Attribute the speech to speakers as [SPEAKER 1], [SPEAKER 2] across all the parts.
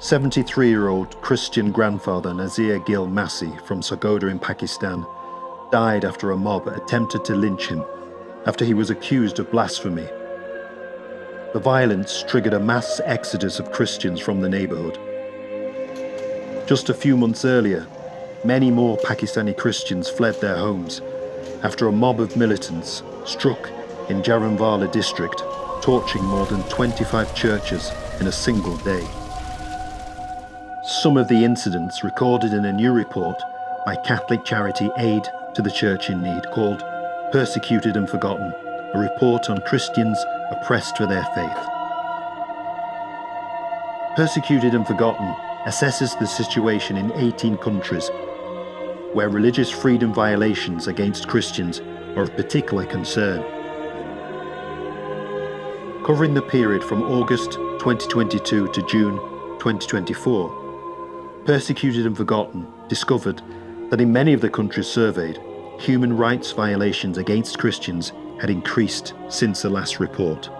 [SPEAKER 1] 73-year-old Christian grandfather Nazir Gil Massi from Sargodha in Pakistan died after a mob attempted to lynch him after he was accused of blasphemy. The violence triggered a mass exodus of Christians from the neighborhood. Just a few months earlier, many more Pakistani Christians fled their homes after a mob of militants struck in Jaranwala district, torching more than 25 churches in a single day. Some of the incidents recorded in a new report by Catholic charity Aid to the Church in Need called Persecuted and Forgotten, a report on Christians oppressed for their faith. Persecuted and Forgotten assesses the situation in 18 countries where religious freedom violations against Christians are of particular concern. Covering the period from August 2022 to June 2024, Persecuted and Forgotten discovered that in many of the countries surveyed, human rights violations against Christians had increased since the last report.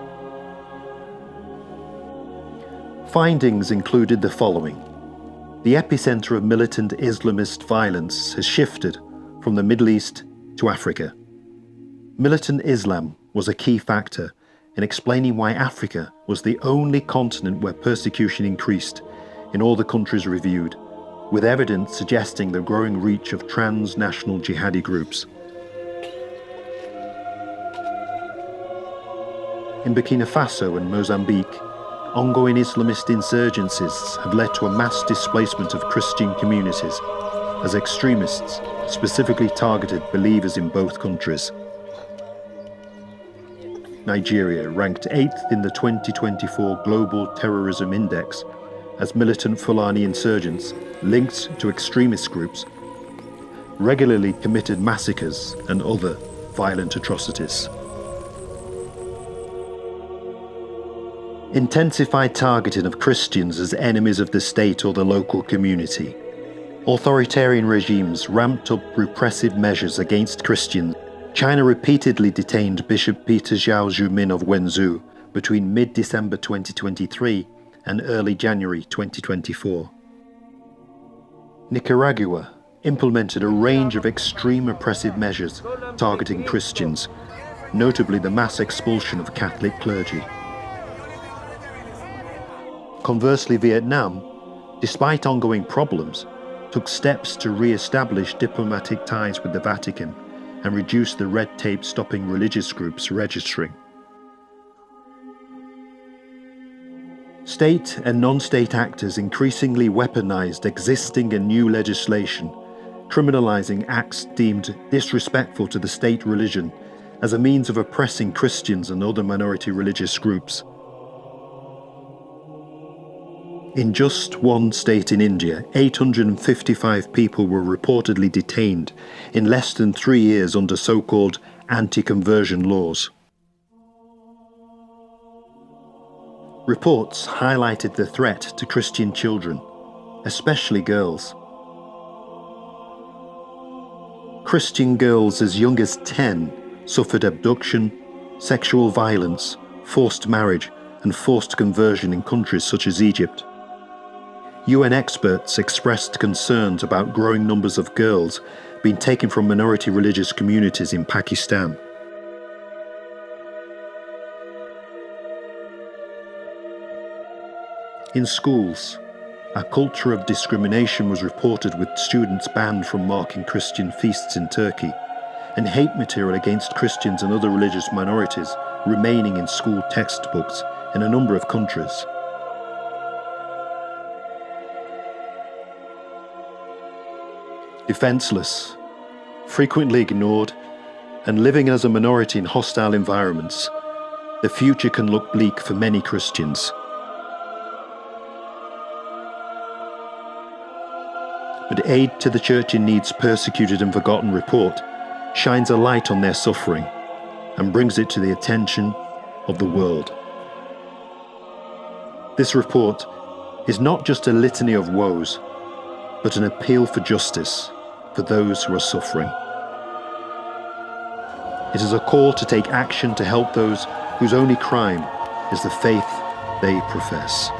[SPEAKER 1] Findings included the following. The epicenter of militant Islamist violence has shifted from the Middle East to Africa. Militant Islam was a key factor in explaining why Africa was the only continent where persecution increased in all the countries reviewed, with evidence suggesting the growing reach of transnational jihadi groups. In Burkina Faso and Mozambique, ongoing Islamist insurgencies have led to a mass displacement of Christian communities as extremists specifically targeted believers in both countries. Nigeria ranked 8th in the 2024 Global Terrorism Index as militant Fulani insurgents linked to extremist groups regularly committed massacres and other violent atrocities. Intensified targeting of Christians as enemies of the state or the local community. Authoritarian regimes ramped up repressive measures against Christians. China repeatedly detained Bishop Peter Zhao Zhumin of Wenzhou between mid-December 2023 and early January 2024. Nicaragua implemented a range of extreme oppressive measures targeting Christians, notably the mass expulsion of Catholic clergy. Conversely, Vietnam, despite ongoing problems, took steps to re-establish diplomatic ties with the Vatican and reduce the red tape stopping religious groups registering. State and non-state actors increasingly weaponized existing and new legislation, criminalizing acts deemed disrespectful to the state religion as a means of oppressing Christians and other minority religious groups. In just one state in India, 855 people were reportedly detained in less than 3 years under so-called anti-conversion laws. Reports highlighted the threat to Christian children, especially girls. Christian girls as young as 10 suffered abduction, sexual violence, forced marriage, and forced conversion in countries such as Egypt. UN experts expressed concerns about growing numbers of girls being taken from minority religious communities in Pakistan. In schools, a culture of discrimination was reported with students banned from marking Christian feasts in Turkey, and hate material against Christians and other religious minorities remaining in school textbooks in a number of countries. Defenseless, frequently ignored, and living as a minority in hostile environments, the future can look bleak for many Christians. But Aid to the Church in Need's Persecuted and Forgotten report shines a light on their suffering and brings it to the attention of the world. This report is not just a litany of woes, but an appeal for justice for those who are suffering. It is a call to take action to help those whose only crime is the faith they profess.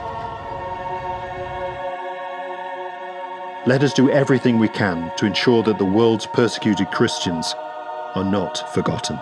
[SPEAKER 1] Let us do everything we can to ensure that the world's persecuted Christians are not forgotten.